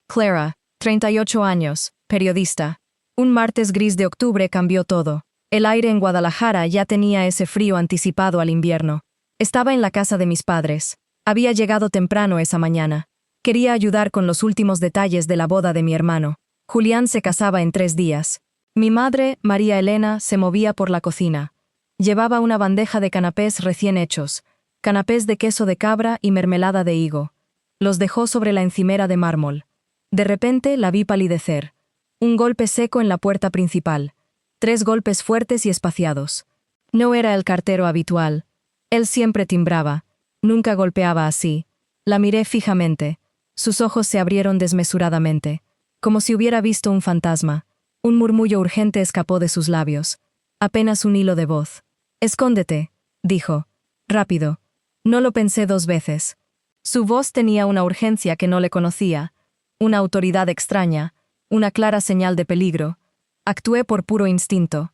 Clara, 38 años, periodista. Un martes gris de octubre cambió todo. El aire en Guadalajara ya tenía ese frío anticipado al invierno. Estaba en la casa de mis padres. Había llegado temprano esa mañana. Quería ayudar con los últimos detalles de la boda de mi hermano. Julián se casaba en 3 días. Mi madre, María Elena, se movía por la cocina. Llevaba una bandeja de canapés recién hechos, canapés de queso de cabra y mermelada de higo. Los dejó sobre la encimera de mármol. De repente la vi palidecer. Un golpe seco en la puerta principal. 3 golpes fuertes y espaciados. No era el cartero habitual. Él siempre timbraba. Nunca golpeaba así. La miré fijamente. Sus ojos se abrieron desmesuradamente, como si hubiera visto un fantasma. Un murmullo urgente escapó de sus labios. Apenas un hilo de voz. «Escóndete», dijo. Rápido. No lo pensé 2 veces. Su voz tenía una urgencia que no le conocía, una autoridad extraña, una clara señal de peligro. Actué por puro instinto.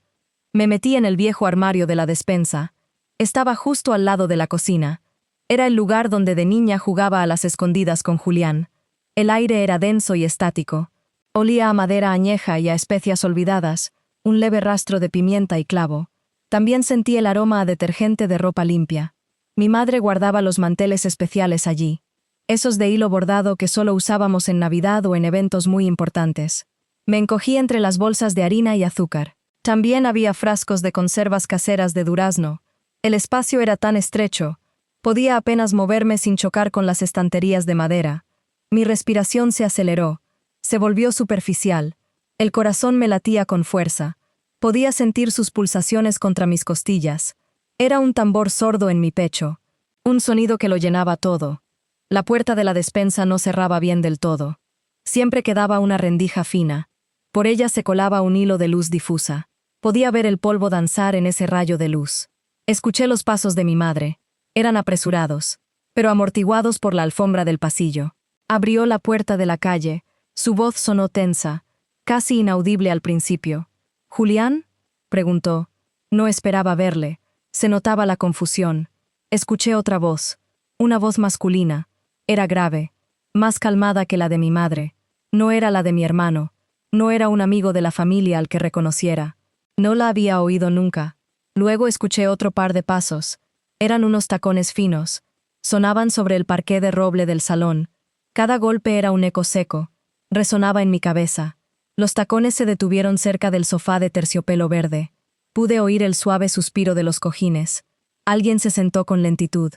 Me metí en el viejo armario de la despensa. Estaba justo al lado de la cocina. Era el lugar donde de niña jugaba a las escondidas con Julián. El aire era denso y estático. Olía a madera añeja y a especias olvidadas, un leve rastro de pimienta y clavo. También sentí el aroma a detergente de ropa limpia. Mi madre guardaba los manteles especiales allí, esos de hilo bordado que solo usábamos en Navidad o en eventos muy importantes. Me encogí entre las bolsas de harina y azúcar. También había frascos de conservas caseras de durazno. El espacio era tan estrecho. Podía apenas moverme sin chocar con las estanterías de madera. Mi respiración se aceleró. Se volvió superficial. El corazón me latía con fuerza. Podía sentir sus pulsaciones contra mis costillas. Era un tambor sordo en mi pecho. Un sonido que lo llenaba todo. La puerta de la despensa no cerraba bien del todo. Siempre quedaba una rendija fina. Por ella se colaba un hilo de luz difusa. Podía ver el polvo danzar en ese rayo de luz. Escuché los pasos de mi madre. Eran apresurados, pero amortiguados por la alfombra del pasillo. Abrió la puerta de la calle. Su voz sonó tensa, casi inaudible al principio. «¿Julián?», preguntó. No esperaba verle. Se notaba la confusión. Escuché otra voz. Una voz masculina. Era grave, más calmada que la de mi madre. No era la de mi hermano. No era un amigo de la familia al que reconociera. No la había oído nunca. Luego escuché otro par de pasos. Eran unos tacones finos. Sonaban sobre el parqué de roble del salón. Cada golpe era un eco seco. Resonaba en mi cabeza. Los tacones se detuvieron cerca del sofá de terciopelo verde. Pude oír el suave suspiro de los cojines. Alguien se sentó con lentitud.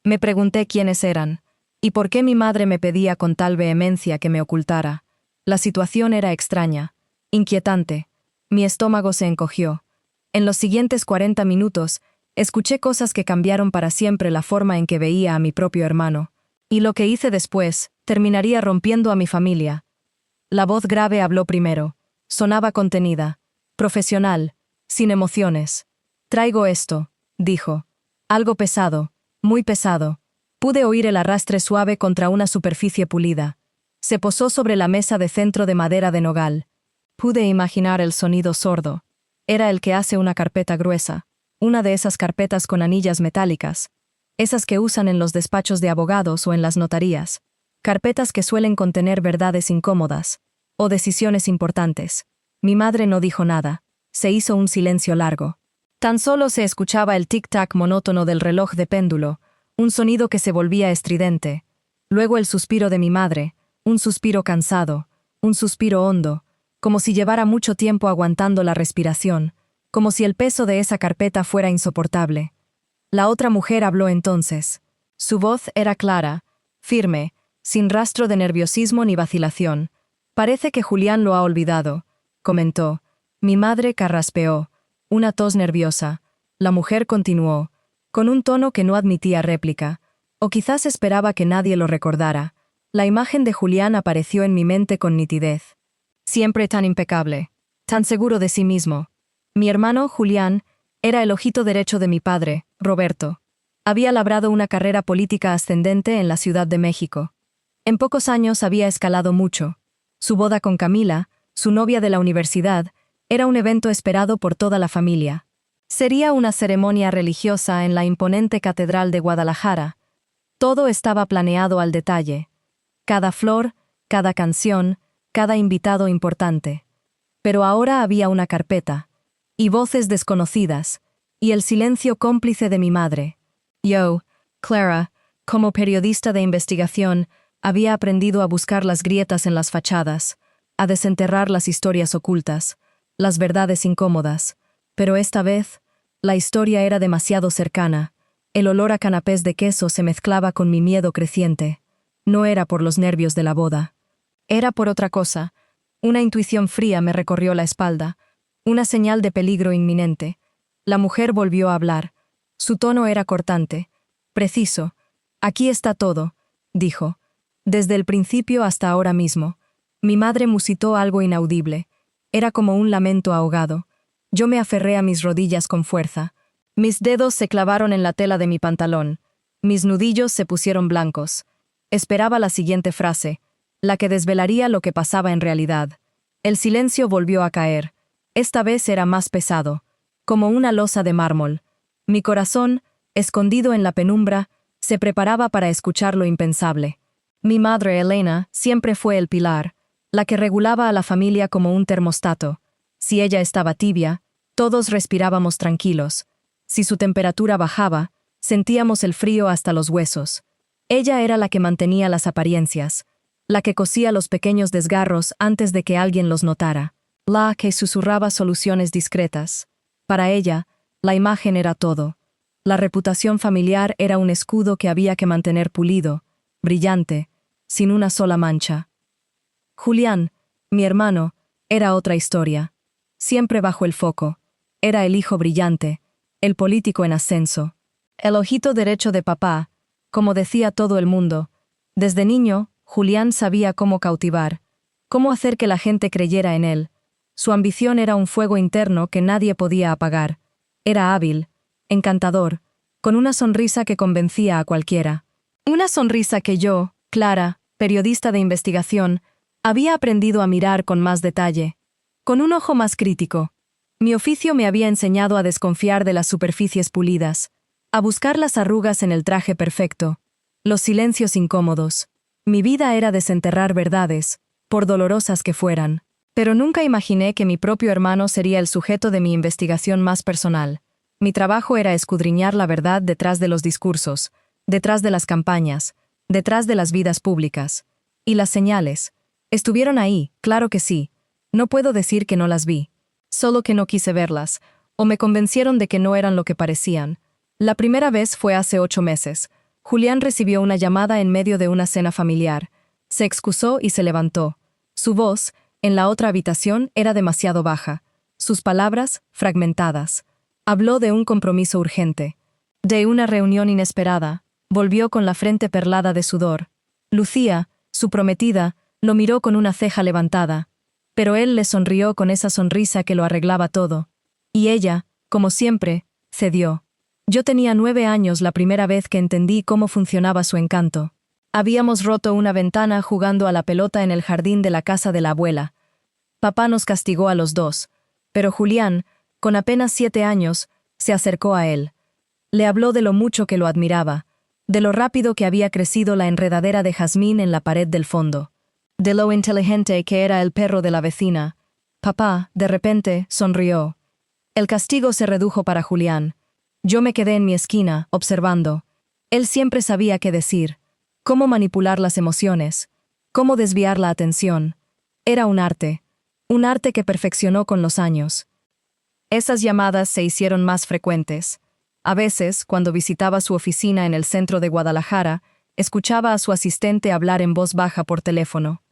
Me pregunté quiénes eran, y por qué mi madre me pedía con tal vehemencia que me ocultara. La situación era extraña, inquietante. Mi estómago se encogió. En los siguientes 40 minutos, escuché cosas que cambiaron para siempre la forma en que veía a mi propio hermano. Y lo que hice después, terminaría rompiendo a mi familia. La voz grave habló primero. Sonaba contenida, profesional, sin emociones. «Traigo esto», dijo. Algo pesado, muy pesado. Pude oír el arrastre suave contra una superficie pulida. Se posó sobre la mesa de centro de madera de nogal. Pude imaginar el sonido sordo. Era el que hace una carpeta gruesa, una de esas carpetas con anillas metálicas, esas que usan en los despachos de abogados o en las notarías. Carpetas que suelen contener verdades incómodas o decisiones importantes. Mi madre no dijo nada. Se hizo un silencio largo. Tan solo se escuchaba el tic-tac monótono del reloj de péndulo, un sonido que se volvía estridente. Luego el suspiro de mi madre, un suspiro cansado, un suspiro hondo, como si llevara mucho tiempo aguantando la respiración, como si el peso de esa carpeta fuera insoportable. La otra mujer habló entonces. Su voz era clara, firme, sin rastro de nerviosismo ni vacilación. «Parece que Julián lo ha olvidado», comentó. Mi madre carraspeó. Una tos nerviosa. La mujer continuó, con un tono que no admitía réplica, o quizás esperaba que nadie lo recordara. La imagen de Julián apareció en mi mente con nitidez. Siempre tan impecable, tan seguro de sí mismo. Mi hermano, Julián, era el ojito derecho de mi padre, Roberto. Había labrado una carrera política ascendente en la Ciudad de México. En pocos años había escalado mucho. Su boda con Camila, su novia de la universidad, era un evento esperado por toda la familia. Sería una ceremonia religiosa en la imponente Catedral de Guadalajara. Todo estaba planeado al detalle. Cada flor, cada canción, cada invitado importante. Pero ahora había una carpeta, y voces desconocidas, y el silencio cómplice de mi madre. Yo, Clara, como periodista de investigación, había aprendido a buscar las grietas en las fachadas, a desenterrar las historias ocultas, las verdades incómodas. Pero esta vez, la historia era demasiado cercana. El olor a canapés de queso se mezclaba con mi miedo creciente. No era por los nervios de la boda. Era por otra cosa. Una intuición fría me recorrió la espalda, una señal de peligro inminente. La mujer volvió a hablar. Su tono era cortante, preciso. «Aquí está todo», dijo. «Desde el principio hasta ahora mismo». Mi madre musitó algo inaudible. Era como un lamento ahogado. Yo me aferré a mis rodillas con fuerza. Mis dedos se clavaron en la tela de mi pantalón. Mis nudillos se pusieron blancos. Esperaba la siguiente frase, la que desvelaría lo que pasaba en realidad. El silencio volvió a caer. Esta vez era más pesado, como una losa de mármol. Mi corazón, escondido en la penumbra, se preparaba para escuchar lo impensable. Mi madre, Elena, siempre fue el pilar, la que regulaba a la familia como un termostato. Si ella estaba tibia, todos respirábamos tranquilos. Si su temperatura bajaba, sentíamos el frío hasta los huesos. Ella era la que mantenía las apariencias, la que cosía los pequeños desgarros antes de que alguien los notara, la que susurraba soluciones discretas. Para ella, la imagen era todo. La reputación familiar era un escudo que había que mantener pulido, brillante, sin una sola mancha. Julián, mi hermano, era otra historia. Siempre bajo el foco. Era el hijo brillante, el político en ascenso. El ojito derecho de papá, como decía todo el mundo. Desde niño, Julián sabía cómo cautivar, cómo hacer que la gente creyera en él. Su ambición era un fuego interno que nadie podía apagar. Era hábil, encantador, con una sonrisa que convencía a cualquiera. Una sonrisa que yo, Clara, periodista de investigación, había aprendido a mirar con más detalle, con un ojo más crítico. Mi oficio me había enseñado a desconfiar de las superficies pulidas, a buscar las arrugas en el traje perfecto, los silencios incómodos. Mi vida era desenterrar verdades, por dolorosas que fueran. Pero nunca imaginé que mi propio hermano sería el sujeto de mi investigación más personal. Mi trabajo era escudriñar la verdad detrás de los discursos, detrás de las campañas, detrás de las vidas públicas. Y las señales. Estuvieron ahí, claro que sí. No puedo decir que no las vi. Solo que no quise verlas, o me convencieron de que no eran lo que parecían. La primera vez fue hace 8 meses. Julián recibió una llamada en medio de una cena familiar. Se excusó y se levantó. Su voz, en la otra habitación, era demasiado baja. Sus palabras, fragmentadas. Habló de un compromiso urgente. De una reunión inesperada. Volvió con la frente perlada de sudor. Lucía, su prometida, lo miró con una ceja levantada. Pero él le sonrió con esa sonrisa que lo arreglaba todo. Y ella, como siempre, cedió. Yo tenía 9 años la primera vez que entendí cómo funcionaba su encanto. Habíamos roto una ventana jugando a la pelota en el jardín de la casa de la abuela. Papá nos castigó a los dos, pero Julián, con apenas 7 años, se acercó a él. Le habló de lo mucho que lo admiraba, de lo rápido que había crecido la enredadera de jazmín en la pared del fondo, de lo inteligente que era el perro de la vecina. Papá, de repente, sonrió. El castigo se redujo para Julián. Yo me quedé en mi esquina, observando. Él siempre sabía qué decir, cómo manipular las emociones, cómo desviar la atención. Era un arte que perfeccionó con los años. Esas llamadas se hicieron más frecuentes. A veces, cuando visitaba su oficina en el centro de Guadalajara, escuchaba a su asistente hablar en voz baja por teléfono.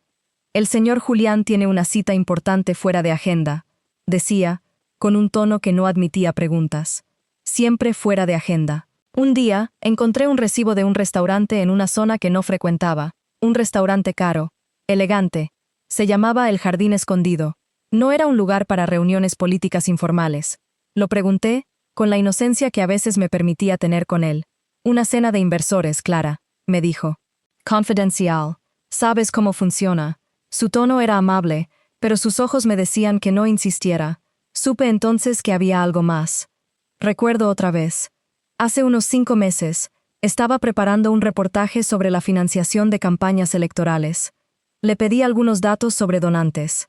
«El señor Julián tiene una cita importante fuera de agenda», decía, con un tono que no admitía preguntas. Siempre fuera de agenda. Un día, encontré un recibo de un restaurante en una zona que no frecuentaba. Un restaurante caro, elegante. Se llamaba El Jardín Escondido. No era un lugar para reuniones políticas informales. Lo pregunté, con la inocencia que a veces me permitía tener con él. «Una cena de inversores, Clara», me dijo. «Confidencial. Sabes cómo funciona». Su tono era amable, pero sus ojos me decían que no insistiera. Supe entonces que había algo más. Recuerdo otra vez. Hace unos 5 meses, estaba preparando un reportaje sobre la financiación de campañas electorales. Le pedí algunos datos sobre donantes.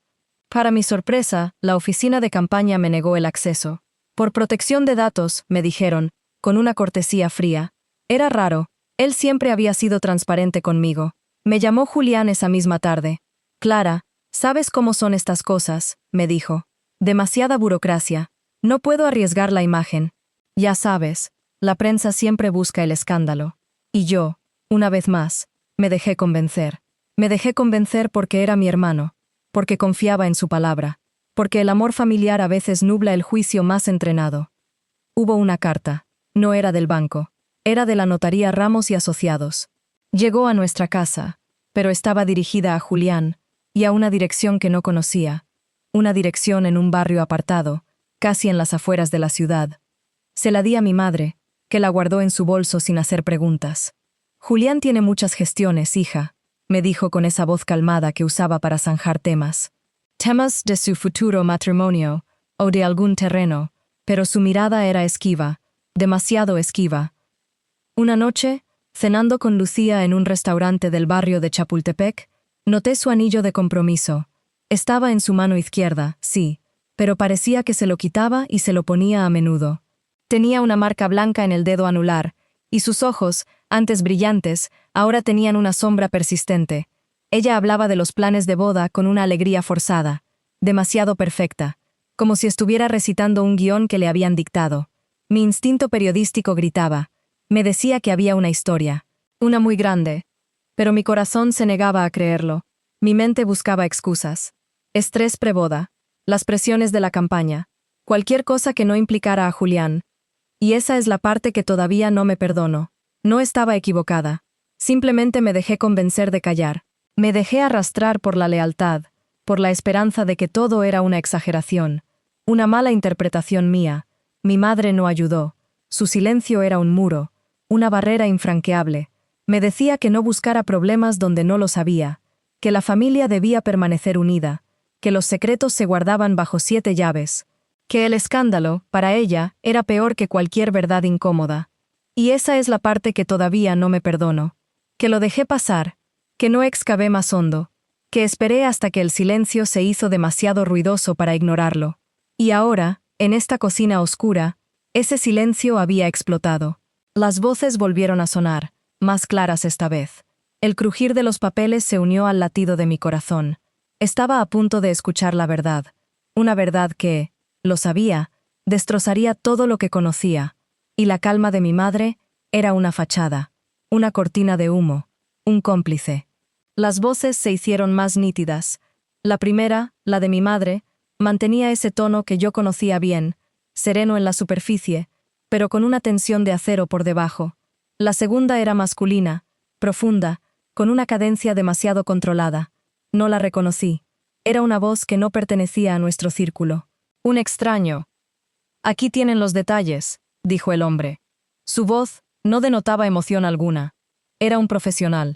Para mi sorpresa, la oficina de campaña me negó el acceso. Por protección de datos, me dijeron, con una cortesía fría. Era raro. Él siempre había sido transparente conmigo. Me llamó Julián esa misma tarde. Clara, ¿sabes cómo son estas cosas?, me dijo. Demasiada burocracia. No puedo arriesgar la imagen. Ya sabes, la prensa siempre busca el escándalo. Y yo, una vez más, me dejé convencer. Me dejé convencer porque era mi hermano, porque confiaba en su palabra, porque el amor familiar a veces nubla el juicio más entrenado. Hubo una carta. No era del banco. Era de la notaría Ramos y Asociados. Llegó a nuestra casa, pero estaba dirigida a Julián y a una dirección que no conocía. Una dirección en un barrio apartado, casi en las afueras de la ciudad. Se la di a mi madre, que la guardó en su bolso sin hacer preguntas. Julián tiene muchas gestiones, hija, me dijo con esa voz calmada que usaba para zanjar temas. Temas de su futuro matrimonio o de algún terreno, pero su mirada era esquiva, demasiado esquiva. Una noche, cenando con Lucía en un restaurante del barrio de Chapultepec, noté su anillo de compromiso. Estaba en su mano izquierda, sí, pero parecía que se lo quitaba y se lo ponía a menudo. Tenía una marca blanca en el dedo anular, y sus ojos, antes brillantes, ahora tenían una sombra persistente. Ella hablaba de los planes de boda con una alegría forzada, demasiado perfecta, como si estuviera recitando un guión que le habían dictado. Mi instinto periodístico gritaba. Me decía que había una historia, una muy grande, pero mi corazón se negaba a creerlo. Mi mente buscaba excusas. Estrés preboda, las presiones de la campaña, cualquier cosa que no implicara a Julián. Y esa es la parte que todavía no me perdono. No estaba equivocada. Simplemente me dejé convencer de callar. Me dejé arrastrar por la lealtad, por la esperanza de que todo era una exageración, una mala interpretación mía. Mi madre no ayudó. Su silencio era un muro, una barrera infranqueable. Me decía que no buscara problemas donde no los había, que la familia debía permanecer unida, que los secretos se guardaban bajo 7 llaves, que el escándalo, para ella, era peor que cualquier verdad incómoda. Y esa es la parte que todavía no me perdono. Que lo dejé pasar, que no excavé más hondo, que esperé hasta que el silencio se hizo demasiado ruidoso para ignorarlo. Y ahora, en esta cocina oscura, ese silencio había explotado. Las voces volvieron a sonar, más claras esta vez. El crujir de los papeles se unió al latido de mi corazón. Estaba a punto de escuchar la verdad. Una verdad que, lo sabía, destrozaría todo lo que conocía. Y la calma de mi madre era una fachada, una cortina de humo, un cómplice. Las voces se hicieron más nítidas. La primera, la de mi madre, mantenía ese tono que yo conocía bien, sereno en la superficie, pero con una tensión de acero por debajo. La segunda era masculina, profunda, con una cadencia demasiado controlada. No la reconocí. Era una voz que no pertenecía a nuestro círculo. Un extraño. Aquí tienen los detalles, dijo el hombre. Su voz no denotaba emoción alguna. Era un profesional.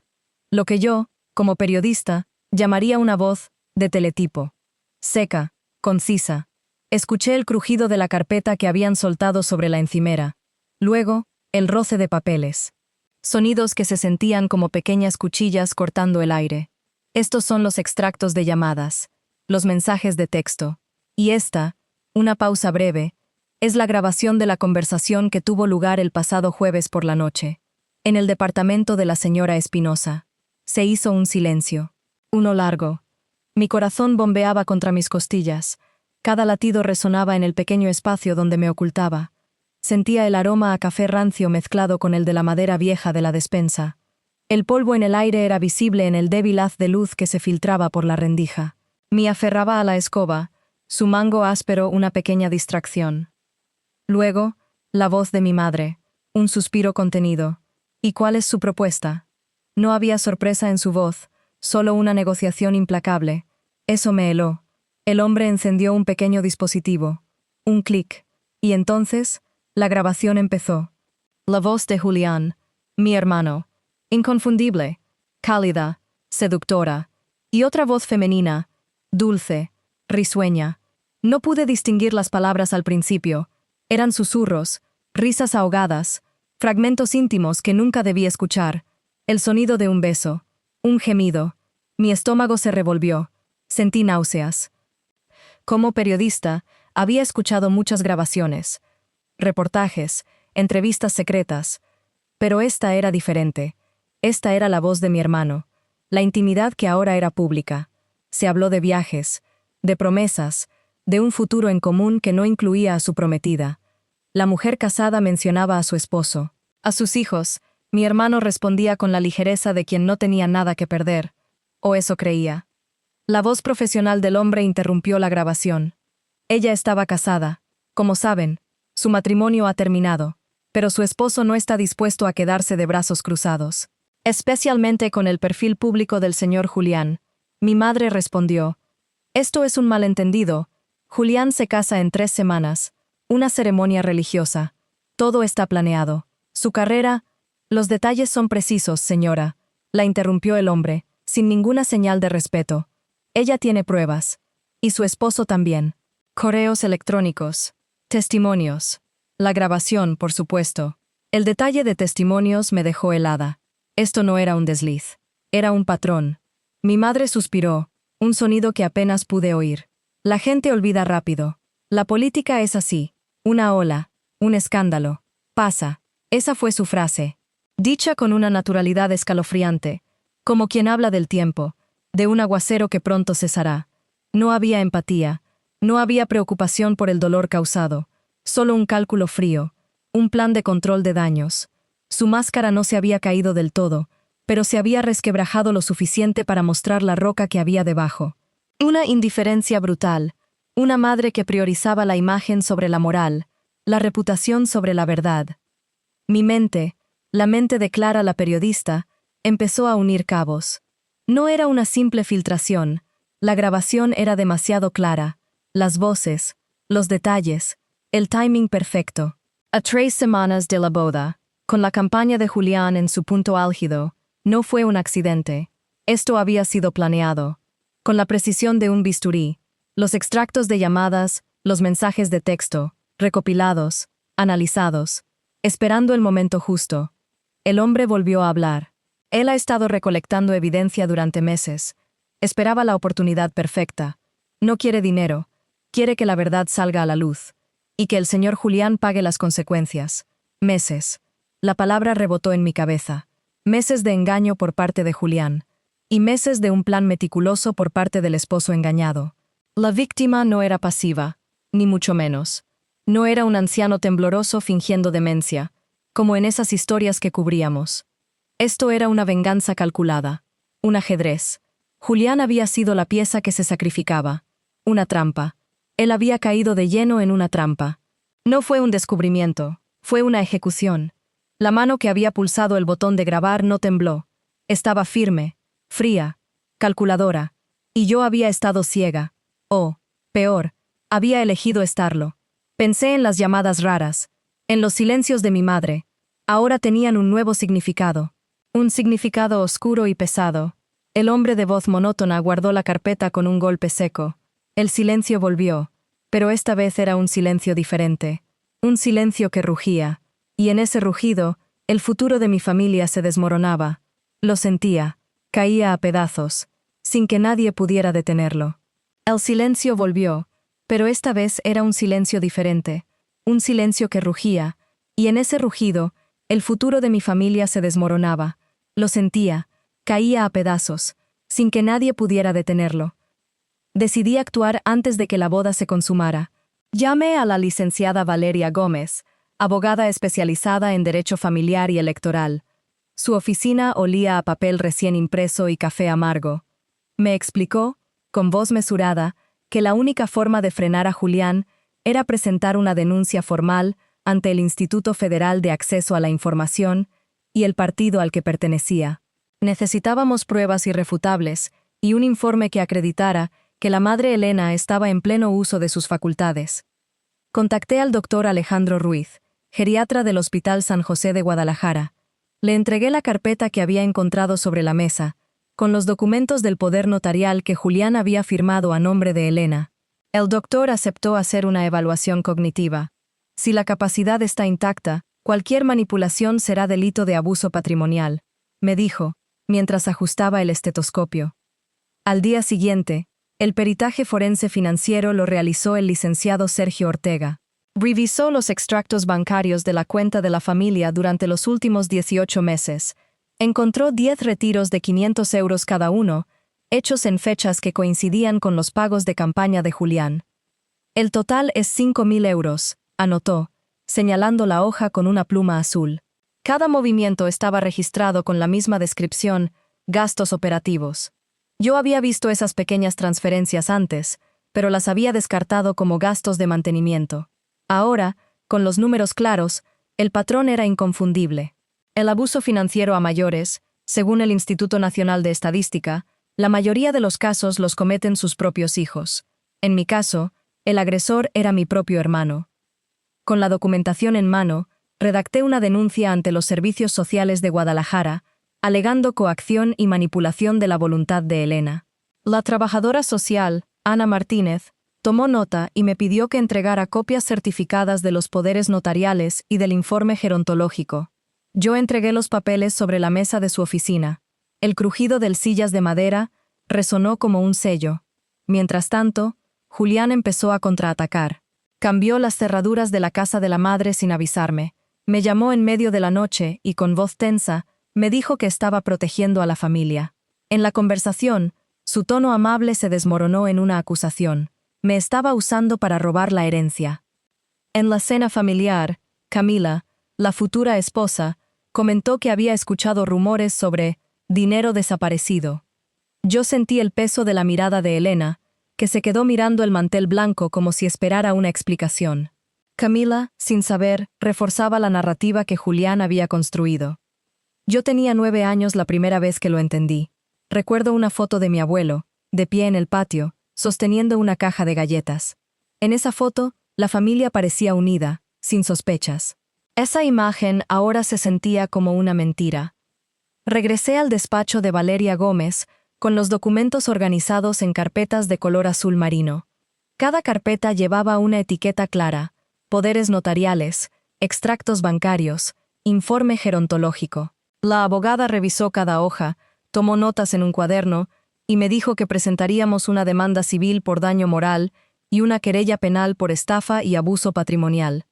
Lo que yo, como periodista, llamaría una voz de teletipo. Seca, concisa. Escuché el crujido de la carpeta que habían soltado sobre la encimera. Luego, el roce de papeles. Sonidos que se sentían como pequeñas cuchillas cortando el aire. Estos son los extractos de llamadas, los mensajes de texto. Y esta, una pausa breve, es la grabación de la conversación que tuvo lugar el pasado jueves por la noche, en el departamento de la señora Espinosa. Se hizo un silencio. Uno largo. Mi corazón bombeaba contra mis costillas. Cada latido resonaba en el pequeño espacio donde me ocultaba. Sentía el aroma a café rancio mezclado con el de la madera vieja de la despensa. El polvo en el aire era visible en el débil haz de luz que se filtraba por la rendija. Me aferraba a la escoba, su mango áspero una pequeña distracción. Luego, la voz de mi madre, un suspiro contenido. ¿Y cuál es su propuesta? No había sorpresa en su voz, solo una negociación implacable. Eso me heló. El hombre encendió un pequeño dispositivo. Un clic. Y entonces, la grabación empezó. La voz de Julián, mi hermano. Inconfundible, cálida, seductora. Y otra voz femenina, dulce, risueña. No pude distinguir las palabras al principio. Eran susurros, risas ahogadas, fragmentos íntimos que nunca debí escuchar. El sonido de un beso, un gemido. Mi estómago se revolvió. Sentí náuseas. Como periodista, había escuchado muchas grabaciones, reportajes, entrevistas secretas, pero esta era diferente. Esta era la voz de mi hermano, la intimidad que ahora era pública. Se habló de viajes, de promesas, de un futuro en común que no incluía a su prometida. La mujer casada mencionaba a su esposo, a sus hijos. Mi hermano respondía con la ligereza de quien no tenía nada que perder, o eso creía. La voz profesional del hombre interrumpió la grabación. Ella estaba casada. Como saben, su matrimonio ha terminado, pero su esposo no está dispuesto a quedarse de brazos cruzados. Especialmente con el perfil público del señor Julián. Mi madre respondió: «Esto es un malentendido. Julián se casa en 3 semanas. Una ceremonia religiosa. Todo está planeado. Su carrera... Los detalles son precisos, señora», la interrumpió el hombre, sin ninguna señal de respeto. «Ella tiene pruebas. Y su esposo también. Correos electrónicos. Testimonios. La grabación, por supuesto». El detalle de testimonios me dejó helada. Esto no era un desliz. Era un patrón. Mi madre suspiró, un sonido que apenas pude oír. La gente olvida rápido. La política es así. Una ola, un escándalo. Pasa. Esa fue su frase. Dicha con una naturalidad escalofriante, como quien habla del tiempo, de un aguacero que pronto cesará. No había empatía, no había preocupación por el dolor causado, solo un cálculo frío, un plan de control de daños. Su máscara no se había caído del todo, pero se había resquebrajado lo suficiente para mostrar la roca que había debajo. Una indiferencia brutal, una madre que priorizaba la imagen sobre la moral, la reputación sobre la verdad. Mi mente, la mente de Clara la periodista, empezó a unir cabos. No era una simple filtración, la grabación era demasiado clara, las voces, los detalles, el timing perfecto. A 3 semanas de la boda, con la campaña de Julián en su punto álgido, no fue un accidente. Esto había sido planeado. Con la precisión de un bisturí, los extractos de llamadas, los mensajes de texto, recopilados, analizados, esperando el momento justo. El hombre volvió a hablar. Él ha estado recolectando evidencia durante meses. Esperaba la oportunidad perfecta. No quiere dinero. Quiere que la verdad salga a la luz. Y que el señor Julián pague las consecuencias. Meses. La palabra rebotó en mi cabeza. Meses de engaño por parte de Julián. Y meses de un plan meticuloso por parte del esposo engañado. La víctima no era pasiva, ni mucho menos. No era un anciano tembloroso fingiendo demencia, como en esas historias que cubríamos. Esto era una venganza calculada, un ajedrez. Julián había sido la pieza que se sacrificaba. Una trampa. Él había caído de lleno en una trampa. No fue un descubrimiento, fue una ejecución. La mano que había pulsado el botón de grabar no tembló. Estaba firme, fría, calculadora. Y yo había estado ciega. O, peor, había elegido estarlo. Pensé en las llamadas raras, en los silencios de mi madre. Ahora tenían un nuevo significado. Un significado oscuro y pesado. El hombre de voz monótona guardó la carpeta con un golpe seco. El silencio volvió, pero esta vez era un silencio diferente. Un silencio que rugía. Y en ese rugido, el futuro de mi familia se desmoronaba. Lo sentía. Caía a pedazos, sin que nadie pudiera detenerlo. El silencio volvió, pero esta vez era un silencio diferente. Un silencio que rugía, y en ese rugido, el futuro de mi familia se desmoronaba. Lo sentía, caía a pedazos, sin que nadie pudiera detenerlo. Decidí actuar antes de que la boda se consumara. Llamé a la licenciada Valeria Gómez, abogada especializada en derecho familiar y electoral. Su oficina olía a papel recién impreso y café amargo. Me explicó, con voz mesurada, que la única forma de frenar a Julián era presentar una denuncia formal ante el Instituto Federal de Acceso a la Información y el partido al que pertenecía. Necesitábamos pruebas irrefutables y un informe que acreditara que la madre Elena estaba en pleno uso de sus facultades. Contacté al doctor Alejandro Ruiz, geriatra del Hospital San José de Guadalajara. Le entregué la carpeta que había encontrado sobre la mesa, con los documentos del poder notarial que Julián había firmado a nombre de Elena. El doctor aceptó hacer una evaluación cognitiva. Si la capacidad está intacta, cualquier manipulación será delito de abuso patrimonial, me dijo, mientras ajustaba el estetoscopio. Al día siguiente, el peritaje forense financiero lo realizó el licenciado Sergio Ortega. Revisó los extractos bancarios de la cuenta de la familia durante los últimos 18 meses. Encontró 10 retiros de 500 euros cada uno, hechos en fechas que coincidían con los pagos de campaña de Julián. El total es 5.000 euros, anotó, señalando la hoja con una pluma azul. Cada movimiento estaba registrado con la misma descripción: gastos operativos. Yo había visto esas pequeñas transferencias antes, pero las había descartado como gastos de mantenimiento. Ahora, con los números claros, el patrón era inconfundible. El abuso financiero a mayores, según el Instituto Nacional de Estadística, la mayoría de los casos los cometen sus propios hijos. En mi caso, el agresor era mi propio hermano. Con la documentación en mano, redacté una denuncia ante los servicios sociales de Guadalajara, alegando coacción y manipulación de la voluntad de Elena. La trabajadora social, Ana Martínez, tomó nota y me pidió que entregara copias certificadas de los poderes notariales y del informe gerontológico. Yo entregué los papeles sobre la mesa de su oficina. El crujido de sillas de madera resonó como un sello. Mientras tanto, Julián empezó a contraatacar. Cambió las cerraduras de la casa de la madre sin avisarme. Me llamó en medio de la noche y, con voz tensa, me dijo que estaba protegiendo a la familia. En la conversación, su tono amable se desmoronó en una acusación. Me estaba usando para robar la herencia. En la cena familiar, Camila, la futura esposa, comentó que había escuchado rumores sobre dinero desaparecido. Yo sentí el peso de la mirada de Elena, que se quedó mirando el mantel blanco como si esperara una explicación. Camila, sin saber, reforzaba la narrativa que Julián había construido. Yo tenía 9 años la primera vez que lo entendí. Recuerdo una foto de mi abuelo, de pie en el patio, sosteniendo una caja de galletas. En esa foto, la familia parecía unida, sin sospechas. Esa imagen ahora se sentía como una mentira. Regresé al despacho de Valeria Gómez, con los documentos organizados en carpetas de color azul marino. Cada carpeta llevaba una etiqueta clara: poderes notariales, extractos bancarios, informe gerontológico. La abogada revisó cada hoja, tomó notas en un cuaderno y me dijo que presentaríamos una demanda civil por daño moral y una querella penal por estafa y abuso patrimonial.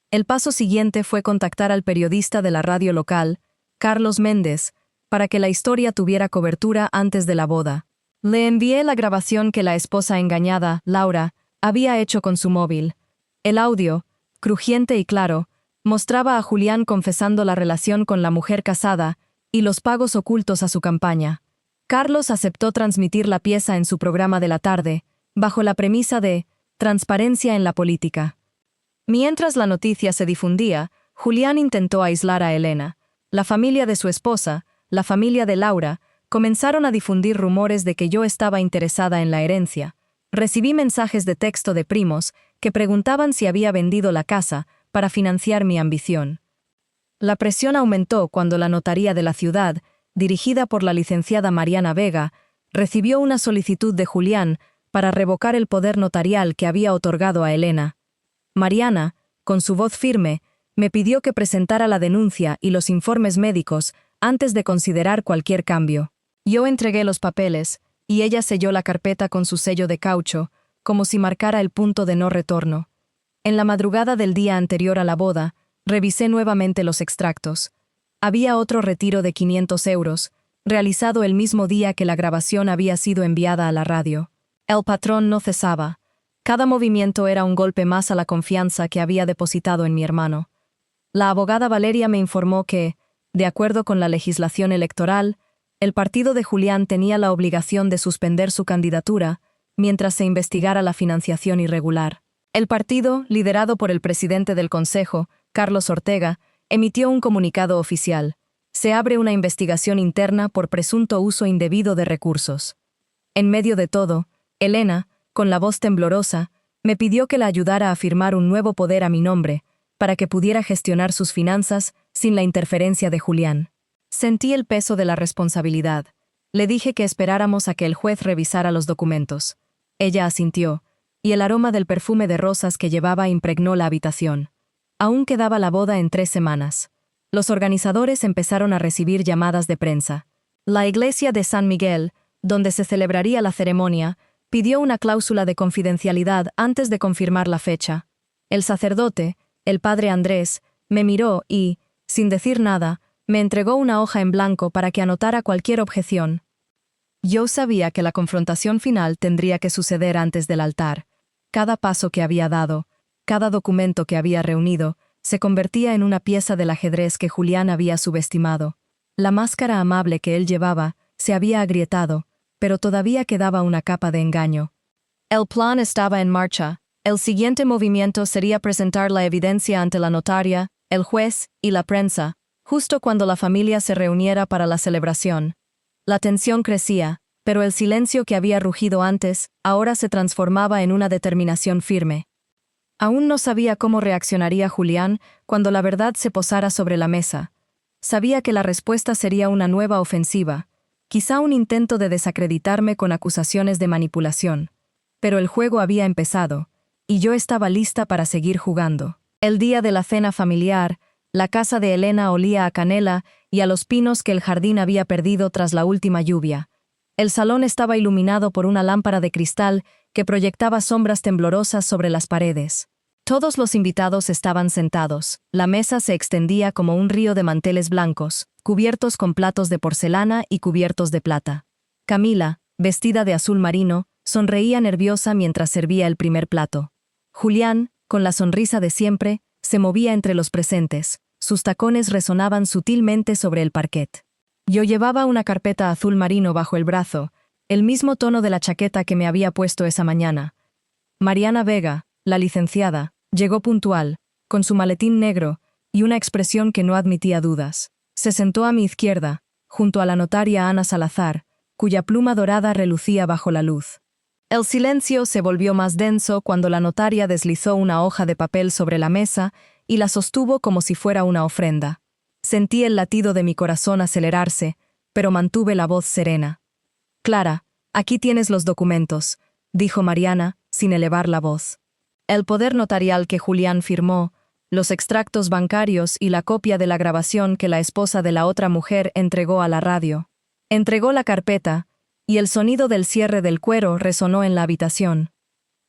El paso siguiente fue contactar al periodista de la radio local, Carlos Méndez, para que la historia tuviera cobertura antes de la boda. Le envié la grabación que la esposa engañada, Laura, había hecho con su móvil. El audio, crujiente y claro, mostraba a Julián confesando la relación con la mujer casada y los pagos ocultos a su campaña. Carlos aceptó transmitir la pieza en su programa de la tarde, bajo la premisa de transparencia en la política. Mientras la noticia se difundía, Julián intentó aislar a Elena. La familia de su esposa, la familia de Laura, comenzaron a difundir rumores de que yo estaba interesada en la herencia. Recibí mensajes de texto de primos que preguntaban si había vendido la casa para financiar mi ambición. La presión aumentó cuando la notaría de la ciudad, dirigida por la licenciada Mariana Vega, recibió una solicitud de Julián para revocar el poder notarial que había otorgado a Elena. Mariana, con su voz firme, me pidió que presentara la denuncia y los informes médicos antes de considerar cualquier cambio. Yo entregué los papeles, y ella selló la carpeta con su sello de caucho, como si marcara el punto de no retorno. En la madrugada del día anterior a la boda, revisé nuevamente los extractos. Había otro retiro de 500 euros, realizado el mismo día que la grabación había sido enviada a la radio. El patrón no cesaba. Cada movimiento era un golpe más a la confianza que había depositado en mi hermano. La abogada Valeria me informó que, de acuerdo con la legislación electoral, el partido de Julián tenía la obligación de suspender su candidatura mientras se investigara la financiación irregular. El partido, liderado por el presidente del Consejo, Carlos Ortega, emitió un comunicado oficial. Se abre una investigación interna por presunto uso indebido de recursos. En medio de todo, Elena, con la voz temblorosa, me pidió que la ayudara a firmar un nuevo poder a mi nombre, para que pudiera gestionar sus finanzas sin la interferencia de Julián. Sentí el peso de la responsabilidad. Le dije que esperáramos a que el juez revisara los documentos. Ella asintió, y el aroma del perfume de rosas que llevaba impregnó la habitación. Aún quedaba la boda en 3 semanas. Los organizadores empezaron a recibir llamadas de prensa. La iglesia de San Miguel, donde se celebraría la ceremonia, pidió una cláusula de confidencialidad antes de confirmar la fecha. El sacerdote, el padre Andrés, me miró y, sin decir nada, me entregó una hoja en blanco para que anotara cualquier objeción. Yo sabía que la confrontación final tendría que suceder antes del altar. Cada paso que había dado, cada documento que había reunido, se convertía en una pieza del ajedrez que Julián había subestimado. La máscara amable que él llevaba se había agrietado, pero todavía quedaba una capa de engaño. El plan estaba en marcha. El siguiente movimiento sería presentar la evidencia ante la notaria, el juez y la prensa, justo cuando la familia se reuniera para la celebración. La tensión crecía, pero el silencio que había rugido antes, ahora se transformaba en una determinación firme. Aún no sabía cómo reaccionaría Julián cuando la verdad se posara sobre la mesa. Sabía que la respuesta sería una nueva ofensiva, quizá un intento de desacreditarme con acusaciones de manipulación. Pero el juego había empezado, y yo estaba lista para seguir jugando. El día de la cena familiar, la casa de Elena olía a canela y a los pinos que el jardín había perdido tras la última lluvia. El salón estaba iluminado por una lámpara de cristal que proyectaba sombras temblorosas sobre las paredes. Todos los invitados estaban sentados. La mesa se extendía como un río de manteles blancos, cubiertos con platos de porcelana y cubiertos de plata. Camila, vestida de azul marino, sonreía nerviosa mientras servía el primer plato. Julián, con la sonrisa de siempre, se movía entre los presentes. Sus tacones resonaban sutilmente sobre el parquet. Yo llevaba una carpeta azul marino bajo el brazo, el mismo tono de la chaqueta que me había puesto esa mañana. Mariana Vega, la licenciada, llegó puntual, con su maletín negro y una expresión que no admitía dudas. Se sentó a mi izquierda, junto a la notaria Ana Salazar, cuya pluma dorada relucía bajo la luz. El silencio se volvió más denso cuando la notaria deslizó una hoja de papel sobre la mesa y la sostuvo como si fuera una ofrenda. Sentí el latido de mi corazón acelerarse, pero mantuve la voz serena. «Clara, aquí tienes los documentos», dijo Mariana, sin elevar la voz. El poder notarial que Julián firmó, los extractos bancarios y la copia de la grabación que la esposa de la otra mujer entregó a la radio. Entregó la carpeta, y el sonido del cierre del cuero resonó en la habitación.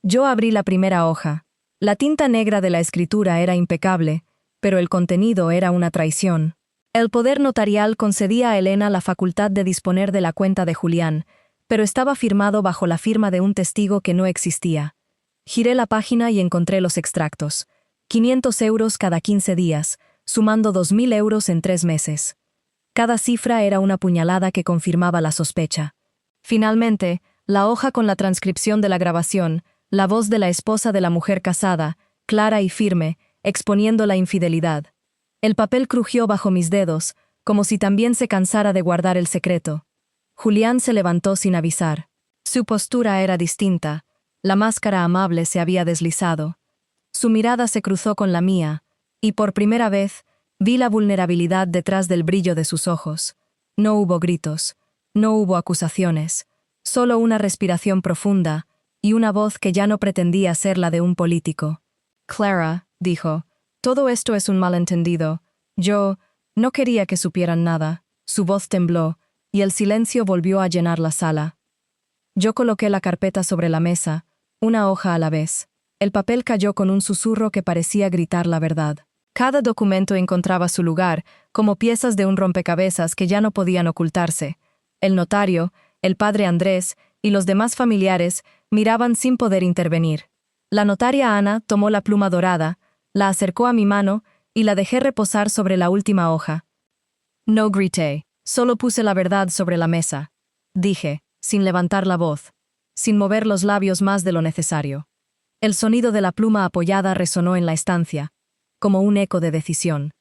Yo abrí la primera hoja. La tinta negra de la escritura era impecable, pero el contenido era una traición. El poder notarial concedía a Elena la facultad de disponer de la cuenta de Julián, pero estaba firmado bajo la firma de un testigo que no existía. Giré la página y encontré los extractos. 500 euros cada 15 días, sumando 2.000 euros en 3 meses. Cada cifra era una puñalada que confirmaba la sospecha. Finalmente, la hoja con la transcripción de la grabación, la voz de la esposa de la mujer casada, clara y firme, exponiendo la infidelidad. El papel crujió bajo mis dedos, como si también se cansara de guardar el secreto. Julián se levantó sin avisar. Su postura era distinta. La máscara amable se había deslizado. Su mirada se cruzó con la mía, y por primera vez vi la vulnerabilidad detrás del brillo de sus ojos. No hubo gritos, no hubo acusaciones, solo una respiración profunda y una voz que ya no pretendía ser la de un político. «Clara», dijo, «todo esto es un malentendido. Yo no quería que supieran nada». Su voz tembló, y el silencio volvió a llenar la sala. Yo coloqué la carpeta sobre la mesa, una hoja a la vez. El papel cayó con un susurro que parecía gritar la verdad. Cada documento encontraba su lugar, como piezas de un rompecabezas que ya no podían ocultarse. El notario, el padre Andrés y los demás familiares miraban sin poder intervenir. La notaria Ana tomó la pluma dorada, la acercó a mi mano y la dejé reposar sobre la última hoja. No grité, solo puse la verdad sobre la mesa. Dije, sin levantar la voz, sin mover los labios más de lo necesario. El sonido de la pluma apoyada resonó en la estancia, como un eco de decisión.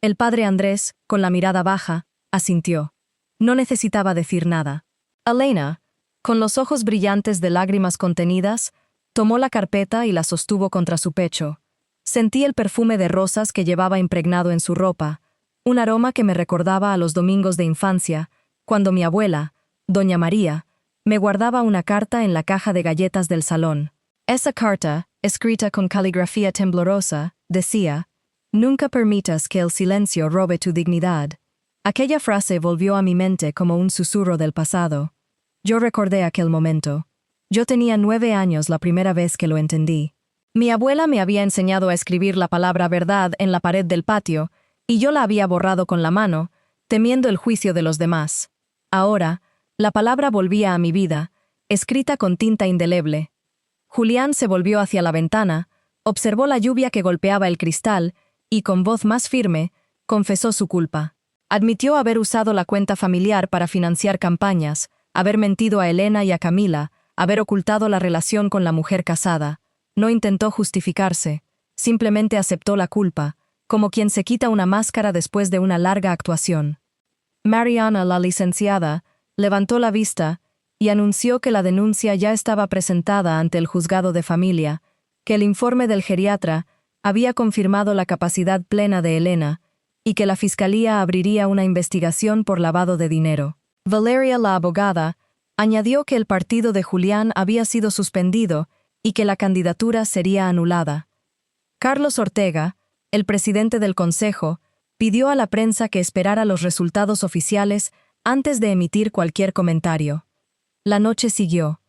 El padre Andrés, con la mirada baja, asintió. No necesitaba decir nada. Elena, con los ojos brillantes de lágrimas contenidas, tomó la carpeta y la sostuvo contra su pecho. Sentí el perfume de rosas que llevaba impregnado en su ropa, un aroma que me recordaba a los domingos de infancia, cuando mi abuela, doña María, me guardaba una carta en la caja de galletas del salón. Esa carta, escrita con caligrafía temblorosa, decía: «Nunca permitas que el silencio robe tu dignidad». Aquella frase volvió a mi mente como un susurro del pasado. Yo recordé aquel momento. Yo tenía 9 años la primera vez que lo entendí. Mi abuela me había enseñado a escribir la palabra verdad en la pared del patio, y yo la había borrado con la mano, temiendo el juicio de los demás. Ahora, la palabra volvía a mi vida, escrita con tinta indeleble. Julián se volvió hacia la ventana, observó la lluvia que golpeaba el cristal y, con voz más firme, confesó su culpa. Admitió haber usado la cuenta familiar para financiar campañas, haber mentido a Elena y a Camila, haber ocultado la relación con la mujer casada. No intentó justificarse, simplemente aceptó la culpa, como quien se quita una máscara después de una larga actuación. Mariana, la licenciada, levantó la vista y anunció que la denuncia ya estaba presentada ante el juzgado de familia, que el informe del geriatra había confirmado la capacidad plena de Elena y que la fiscalía abriría una investigación por lavado de dinero. Valeria, la abogada, añadió que el partido de Julián había sido suspendido y que la candidatura sería anulada. Carlos Ortega, el presidente del consejo, pidió a la prensa que esperara los resultados oficiales antes de emitir cualquier comentario. La noche siguió.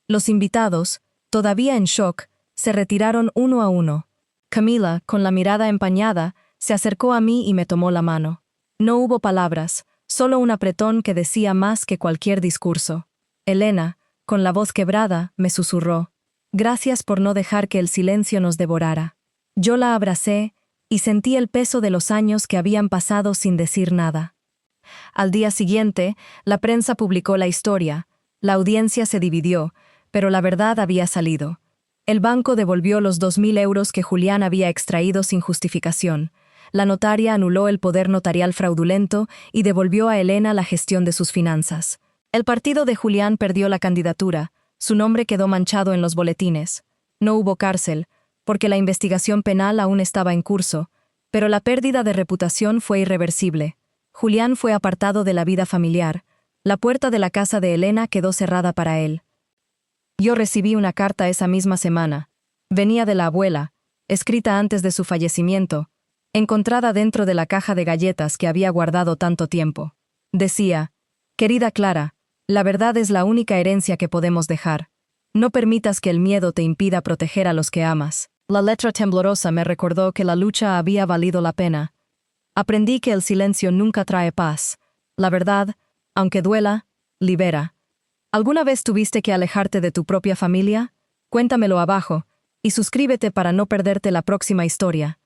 Los invitados, todavía en shock, se retiraron uno a uno. Camila, con la mirada empañada, se acercó a mí y me tomó la mano. No hubo palabras, solo un apretón que decía más que cualquier discurso. Elena, con la voz quebrada, me susurró: «Gracias por no dejar que el silencio nos devorara». Yo la abracé y sentí el peso de los años que habían pasado sin decir nada. Al día siguiente, la prensa publicó la historia. La audiencia se dividió, pero la verdad había salido. El banco devolvió los 2.000 euros que Julián había extraído sin justificación. La notaria anuló el poder notarial fraudulento y devolvió a Elena la gestión de sus finanzas. El partido de Julián perdió la candidatura. Su nombre quedó manchado en los boletines. No hubo cárcel, porque la investigación penal aún estaba en curso, pero la pérdida de reputación fue irreversible. Julián fue apartado de la vida familiar. La puerta de la casa de Elena quedó cerrada para él. Yo recibí una carta esa misma semana. Venía de la abuela, escrita antes de su fallecimiento, encontrada dentro de la caja de galletas que había guardado tanto tiempo. Decía: «Querida Clara, la verdad es la única herencia que podemos dejar. No permitas que el miedo te impida proteger a los que amas». La letra temblorosa me recordó que la lucha había valido la pena. Aprendí que el silencio nunca trae paz. La verdad, aunque duela, libera. ¿Alguna vez tuviste que alejarte de tu propia familia? Cuéntamelo abajo, y suscríbete para no perderte la próxima historia.